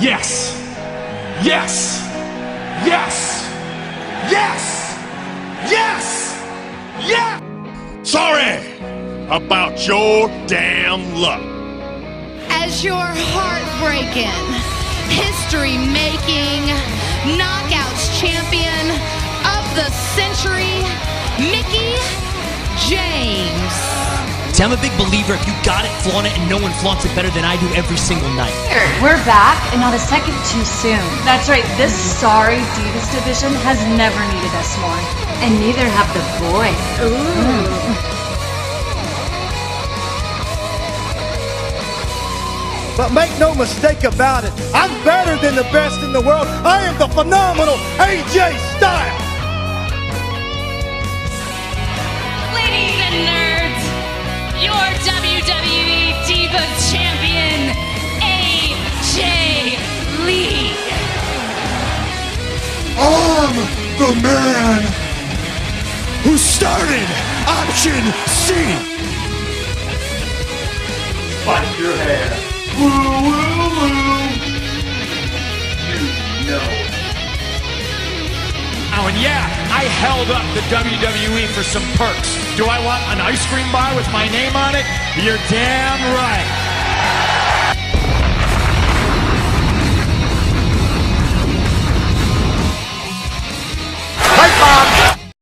Yes! Yes! Yes! Yes! Yes! Yes! Sorry about your damn luck. As your heartbreaking, history-making, knockouts champion of the century, Mickie James. See, I'm a big believer, if you got it, flaunt it, and no one flaunts it better than I do every single night. We're back, and not a second too soon. That's right, this sorry Divas division has never needed us more. And neither have the boys. Ooh. But make no mistake about it, I'm better than the best in the world. I am the phenomenal AJ Styles. Ladies and nerds, your WWE Divas champion, AJ Lee. I'm the man who started Option C. Bite your hair. Woo, woo, woo. You know. Oh, and yeah, I held up the WWE for some perks. Do I want an ice cream bar with my name on it? You're damn right. PipeBomb!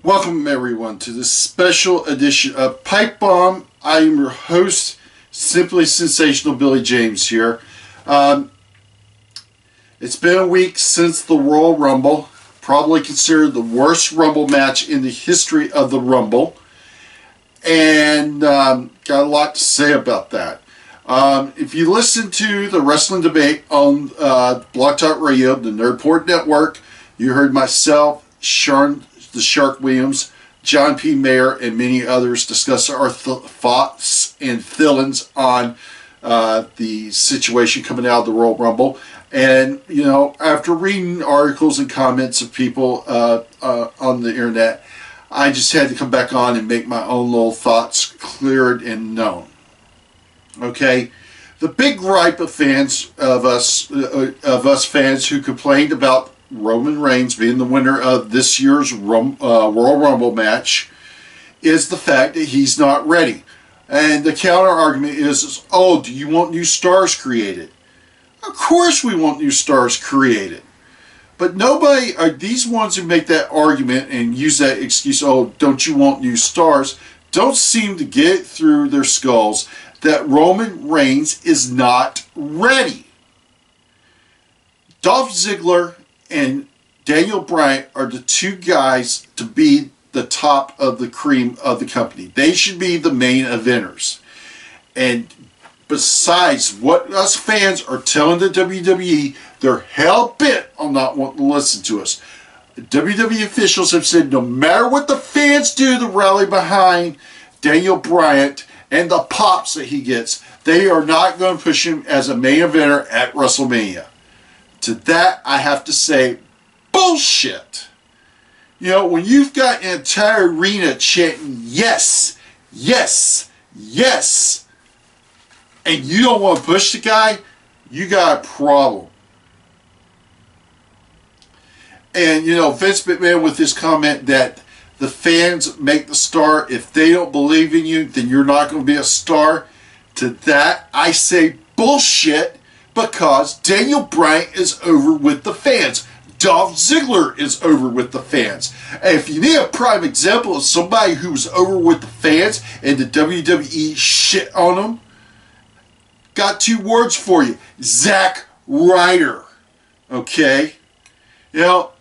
Welcome everyone to this special edition of PipeBomb. I am your host, Simply Sensational Billy James here. It's been a week since the Royal Rumble, probably considered the worst Rumble match in the history of the Rumble, and got a lot to say about that. If you listen to the wrestling debate on Blog Talk Radio, the Nerdport Network, you heard myself, Sharon the Shark Williams, John P. Mayer, and many others discuss our thoughts and feelings on the situation coming out of the Royal Rumble. And, you know, after reading articles and comments of people on the internet, I just had to come back on and make my own little thoughts cleared and known. Okay? The big gripe of fans of us fans who complained about Roman Reigns being the winner of this year's Royal Rumble match is the fact that he's not ready. And the counter argument is, oh, do you want new stars created? Of course we want new stars created. But nobody, these ones who make that argument and use that excuse, oh, don't you want new stars, don't seem to get it through their skulls that Roman Reigns is not ready. Dolph Ziggler and Daniel Bryan are the two guys to be the top of the cream of the company. They should be the main eventers. And besides what us fans are telling the WWE, they're hell-bent on not wanting to listen to us. WWE officials have said no matter what the fans do to rally behind Daniel Bryan and the pops that he gets, they are not going to push him as a main eventer at WrestleMania. To that, I have to say, bullshit. You know, when you've got an entire arena chanting, yes, yes, yes, and you don't want to push the guy, you got a problem. And, you know, Vince McMahon with his comment that the fans make the star. If they don't believe in you, then you're not going to be a star. To that, I say bullshit. Because Daniel Bryan is over with the fans. Dolph Ziggler is over with the fans. And if you need a prime example of somebody who's over with the fans and the WWE shit on them, got two words for you. Zack Ryder. Okay? You know,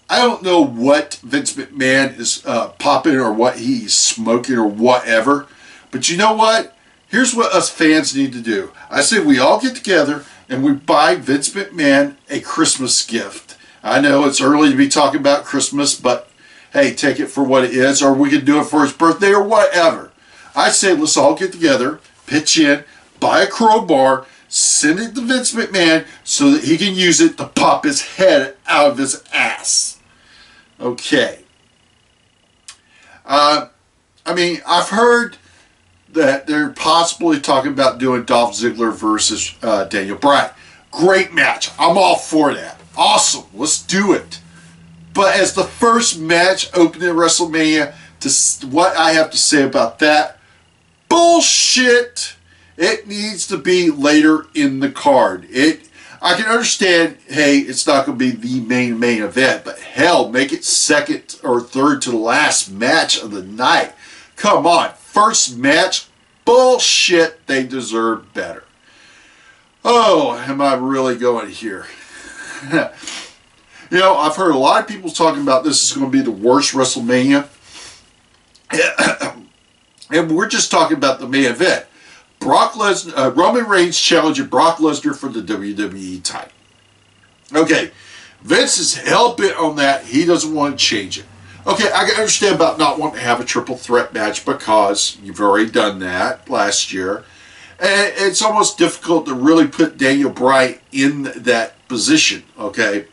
I don't know what Vince McMahon is popping or what he's smoking or whatever. But you know what? Here's what us fans need to do. I say we all get together and we buy Vince McMahon a Christmas gift. I know it's early to be talking about Christmas, but hey, take it for what it is, or we can do it for his birthday or whatever. I say let's all get together, pitch in, buy a crowbar, send it to Vince McMahon so that he can use it to pop his head out of his ass. Okay. I mean, I've heard that they're possibly talking about doing Dolph Ziggler versus Daniel Bryan. Great match. I'm all for that. Awesome. Let's do it. But as the first match opening WrestleMania, what I have to say about that, bullshit. It needs to be later in the card. I can understand, hey, it's not going to be the main event, but hell, make it second or third to the last match of the night. Come on. First match, bullshit. They deserve better. Oh, am I really going here? You know, I've heard a lot of people talking about this is going to be the worst WrestleMania. And we're just talking about the main event. Roman Reigns challenging Brock Lesnar for the WWE title. Okay, Vince is hell-bent on that. He doesn't want to change it. Okay, I can understand about not wanting to have a triple threat match because you've already done that last year. And it's almost difficult to really put Daniel Bryan in that position, okay?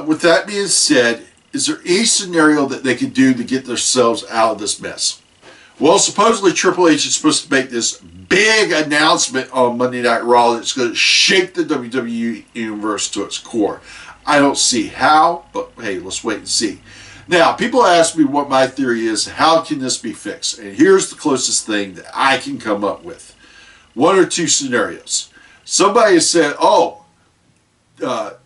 With that being said, is there any scenario that they could do to get themselves out of this mess? Well, supposedly Triple H is supposed to make this big announcement on Monday Night Raw that's going to shake the WWE universe to its core. I don't see how, but hey, let's wait and see. Now, people ask me what my theory is. How can this be fixed? And here's the closest thing that I can come up with. One or two scenarios. Somebody said, Brock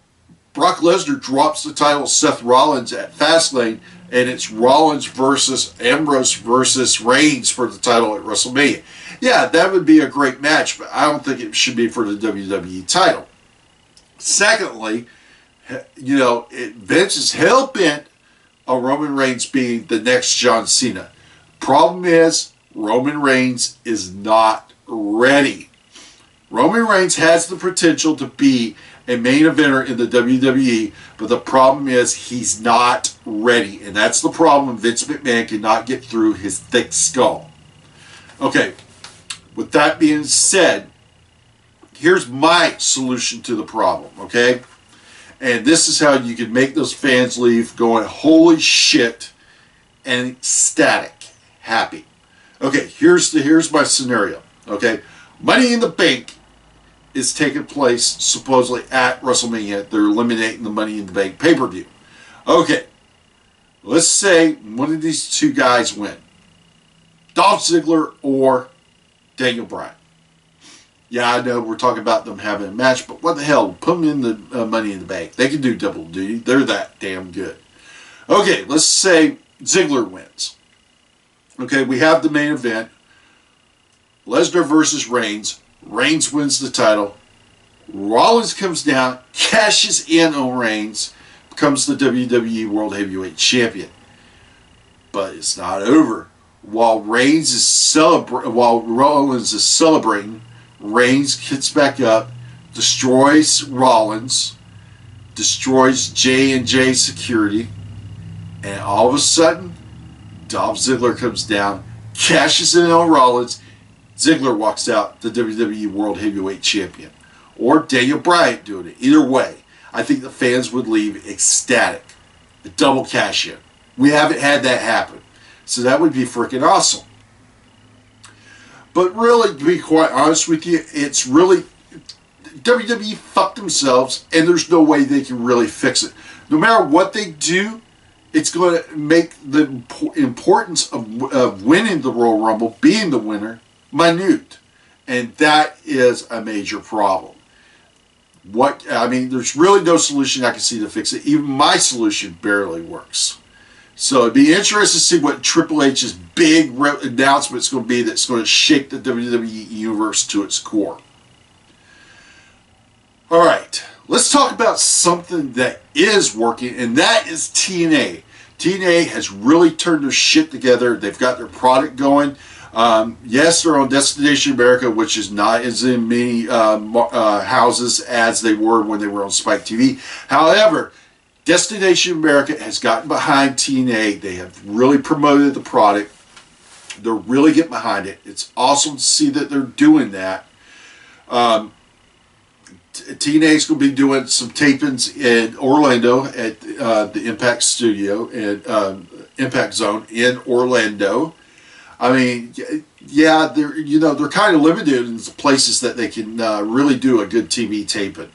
Lesnar drops the title Seth Rollins at Fastlane, and it's Rollins versus Ambrose versus Reigns for the title at WrestleMania. Yeah, that would be a great match, but I don't think it should be for the WWE title. Secondly, you know, Vince is hell-bent on Roman Reigns being the next John Cena. Problem is, Roman Reigns is not ready. Roman Reigns has the potential to be a main eventer in the WWE, but the problem is he's not ready. And that's the problem. Vince McMahon cannot get through his thick skull. Okay, with that being said, here's my solution to the problem, okay? And this is how you can make those fans leave going, holy shit, and ecstatic, happy. Okay, here's my scenario, okay? Money in the Bank is taking place supposedly at WrestleMania. They're eliminating the Money in the Bank pay-per-view. Okay, let's say one of these two guys win. Dolph Ziggler or Daniel Bryan. Yeah, I know we're talking about them having a match, but what the hell? Put them in the Money in the Bank. They can do double duty. They're that damn good. Okay, let's say Ziggler wins. Okay, we have the main event. Lesnar versus Reigns. Reigns wins the title. Rollins comes down, cashes in on Reigns, becomes the WWE World Heavyweight Champion. But it's not over. While Rollins is celebrating, Reigns gets back up, destroys Rollins, destroys J&J Security, and all of a sudden, Dolph Ziggler comes down, cashes in on Rollins. Ziggler walks out the WWE World Heavyweight Champion. Or Daniel Bryan doing it. Either way, I think the fans would leave ecstatic. A double cash in. We haven't had that happen. So that would be freaking awesome. But really, to be quite honest with you, it's really, WWE fucked themselves, and there's no way they can really fix it. No matter what they do, it's going to make the importance of winning the Royal Rumble, being the winner, minute. And that is a major problem. There's really no solution I can see to fix it. Even my solution barely works. So it'd be interesting to see what Triple H's big announcement is going to be that's going to shake the WWE universe to its core. All right, let's talk about something that is working, and that is TNA. TNA has really turned their shit together. They've got their product going. Yes, they're on Destination America, which is not as in many houses as they were when they were on Spike TV. However, Destination America has gotten behind TNA. They have really promoted the product. They're really getting behind it. It's awesome to see that they're doing that. TNA is going to be doing some tapings in Orlando at the Impact Studio and Impact Zone in Orlando. I mean, yeah, they're kind of limited in the places that they can really do a good TV taping.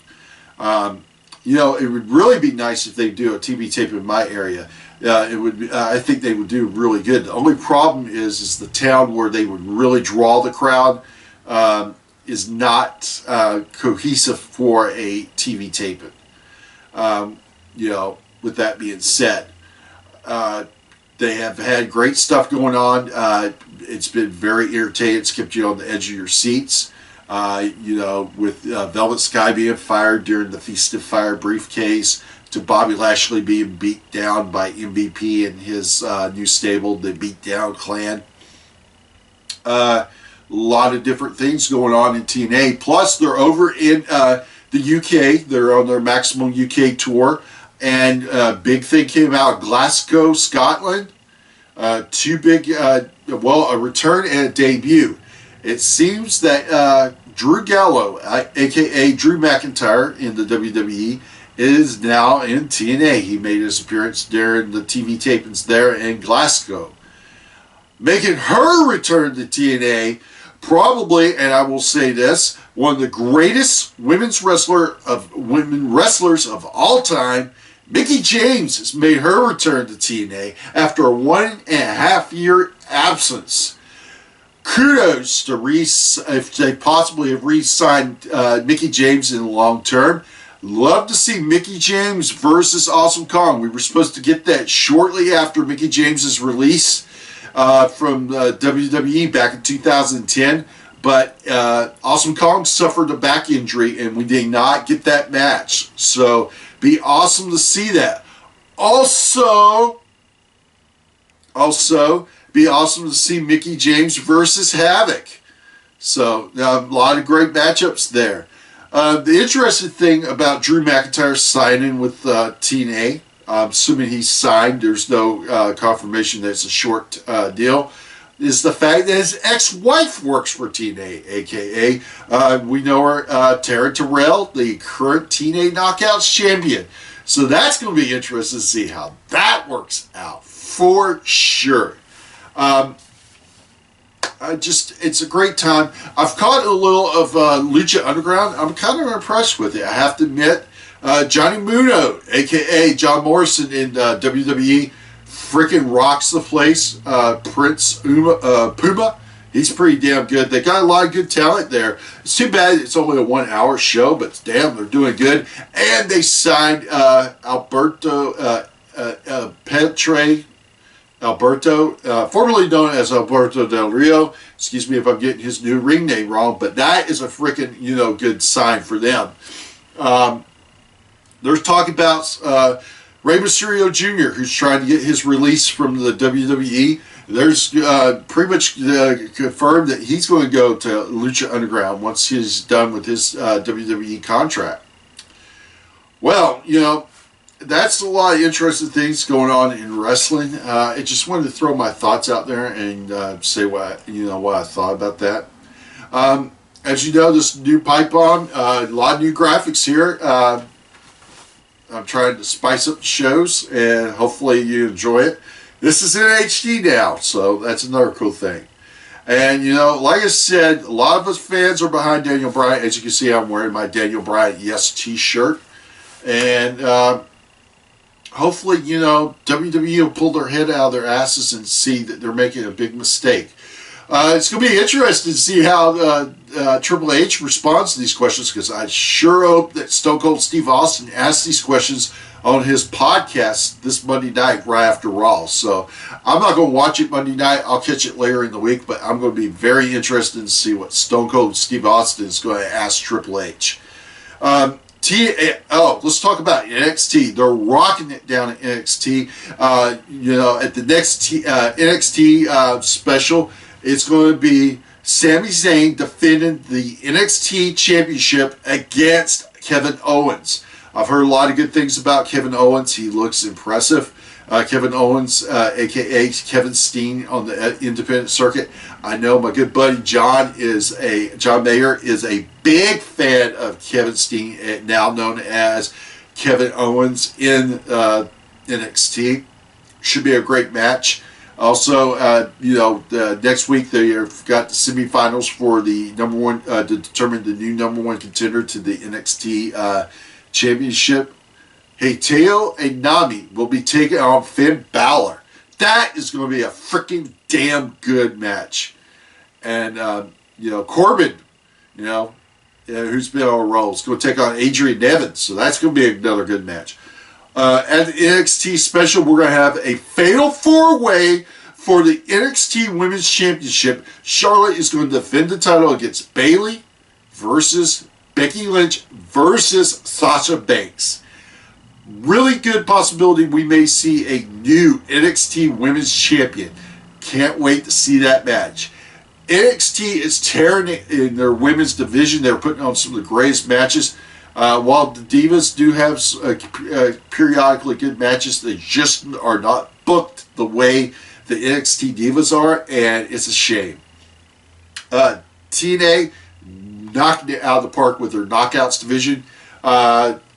It would really be nice if they do a TV tape in my area. It would be, I think they would do really good. The only problem is the town where they would really draw the crowd is not cohesive for a TV taping. With that being said, they have had great stuff going on. It's been very entertaining. It's kept you on the edge of your seats. With Velvet Sky being fired during the Feast of Fire briefcase, to Bobby Lashley being beat down by MVP and his new stable, the Beatdown Clan. A lot of different things going on in TNA. Plus, they're over in the UK. They're on their Maximum UK tour. And a big thing came out, Glasgow, Scotland. Two big, a return and a debut. It seems that Drew Gallo, a.k.a. Drew McIntyre in the WWE, is now in TNA. He made his appearance during the TV tapings there in Glasgow. Making her return to TNA, probably, and I will say this, one of the greatest women wrestlers of all time, Mickie James, has made her return to TNA after a 1.5-year absence. Kudos to if they possibly have re-signed Mickie James in the long term. Love to see Mickie James versus Awesome Kong. We were supposed to get that shortly after Mickie James's release from WWE back in 2010, but Awesome Kong suffered a back injury and we did not get that match. So be awesome to see that. Also be awesome to see Mickie James versus Havoc. So a lot of great matchups there. The interesting thing about Drew McIntyre signing with TNA, I'm assuming he's signed, there's no confirmation that it's a short deal, is the fact that his ex-wife works for TNA, a.k.a. We know her, Tara Terrell, the current TNA Knockouts champion. So that's going to be interesting to see how that works out, for sure. It's a great time. I've caught a little of Lucha Underground. I'm kind of impressed with it, I have to admit. Johnny Muno, a.k.a. John Morrison in WWE, freaking rocks the place. Prince Puma, he's pretty damn good. They got a lot of good talent there. It's too bad it's only a 1-hour show, but damn, they're doing good. And they signed Alberto Petre, formerly known as Alberto Del Rio. Excuse me if I'm getting his new ring name wrong, but that is a freaking, good sign for them. There's talk about Rey Mysterio Jr., who's trying to get his release from the WWE. There's pretty much confirmed that he's going to go to Lucha Underground once he's done with his WWE contract. Well, that's a lot of interesting things going on in wrestling. I just wanted to throw my thoughts out there and say what I thought about that. As you know, this new PipeBomb, a lot of new graphics here. I'm trying to spice up the shows, and hopefully you enjoy it. This is in HD now, so that's another cool thing. And, like I said, a lot of us fans are behind Daniel Bryan. As you can see, I'm wearing my Daniel Bryan Yes t-shirt. And hopefully, WWE will pull their head out of their asses and see that they're making a big mistake. It's going to be interesting to see how Triple H responds to these questions, because I sure hope that Stone Cold Steve Austin asks these questions on his podcast this Monday night right after Raw. So I'm not going to watch it Monday night. I'll catch it later in the week, but I'm going to be very interested to see what Stone Cold Steve Austin is going to ask Triple H. Let's talk about NXT. They're rocking it down at NXT. At the next NXT special, it's going to be Sami Zayn defending the NXT Championship against Kevin Owens. I've heard a lot of good things about Kevin Owens. He looks impressive. Kevin Owens, a.k.a. Kevin Steen on the independent circuit. I know my good buddy John Mayer is a big fan of Kevin Steen, now known as Kevin Owens in NXT. Should be a great match. Also, next week they've got the semifinals for the number one to determine the new number one contender to the NXT Championship. Hikaru and Nami will be taking on Finn Balor. That is going to be a freaking damn good match. And Corbin, who's been on a roll, is going to take on Adrian Nevins. So that's going to be another good match. At the NXT Special, we're going to have a fatal four-way for the NXT Women's Championship. Charlotte is going to defend the title against Bayley versus Becky Lynch versus Sasha Banks. Really good possibility we may see a new NXT Women's Champion. Can't wait to see that match. NXT is tearing it in their women's division. They're putting on some of the greatest matches. While the Divas do have periodically good matches, they just are not booked the way the NXT Divas are, and it's a shame. TNA knocking it out of the park with their Knockouts division.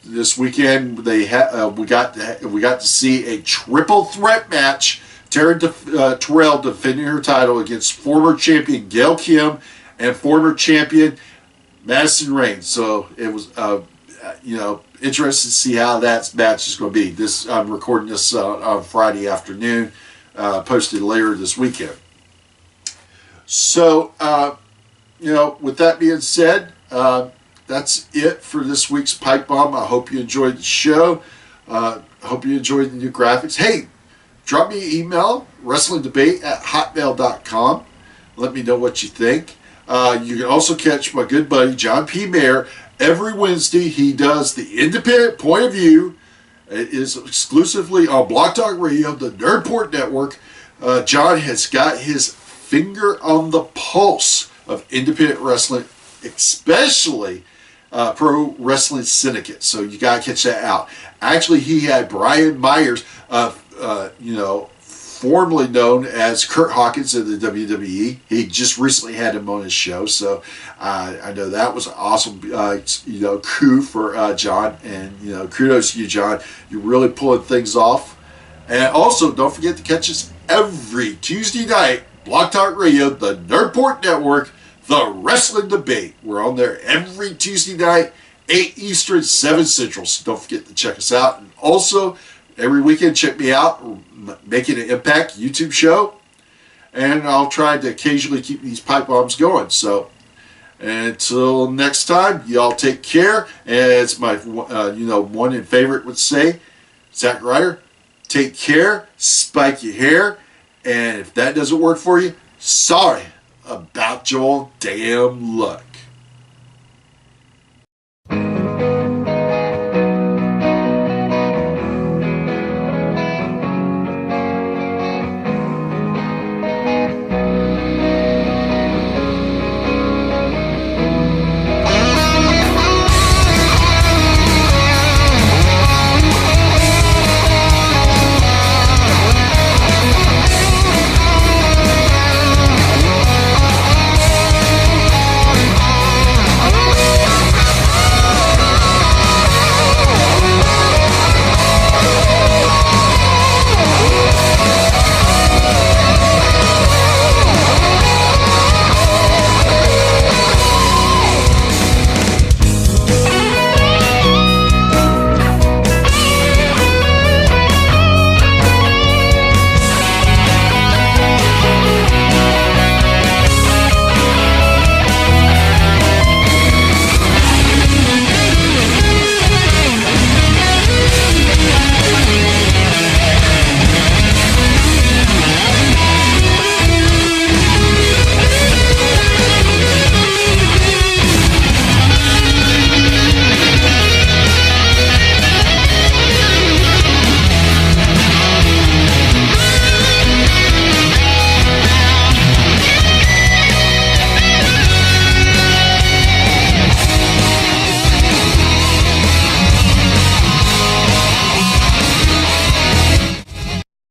This weekend we got to see a triple threat match. Terrell defending her title against former champion Gail Kim and former champion Madison Rayne. So it was interested to see how that match is going to be. I'm recording this on Friday afternoon, posted later this weekend. So with that being said, that's it for this week's Pipe Bomb. I hope you enjoyed the show. I hope you enjoyed the new graphics. Hey, drop me an email, wrestlingdebate@hotmail.com. Let me know what you think. You can also catch my good buddy John P. Mayer every Wednesday. He does the Independent Point of View. It is exclusively on Blog Talk Radio, the Nerdport Network. John has got his finger on the pulse of independent wrestling, especially Pro Wrestling Syndicate. So you got to catch that out. Actually, he had Brian Myers, formerly known as Kurt Hawkins in the WWE. He just recently had him on his show. So I know that was an awesome, coup for John. And, kudos to you, John. You're really pulling things off. And also, don't forget to catch us every Tuesday night, Blog Talk Radio, the Nerdport Network, The Wrestling Debate. We're on there every Tuesday night, 8 Eastern, 7 Central. So don't forget to check us out. And also, every weekend, check me out, Making an Impact YouTube show. And I'll try to occasionally keep these pipe bombs going. So, until next time, y'all take care. As my, one and favorite would say, Zack Ryder, take care, spike your hair. And if that doesn't work for you, sorry about your damn luck.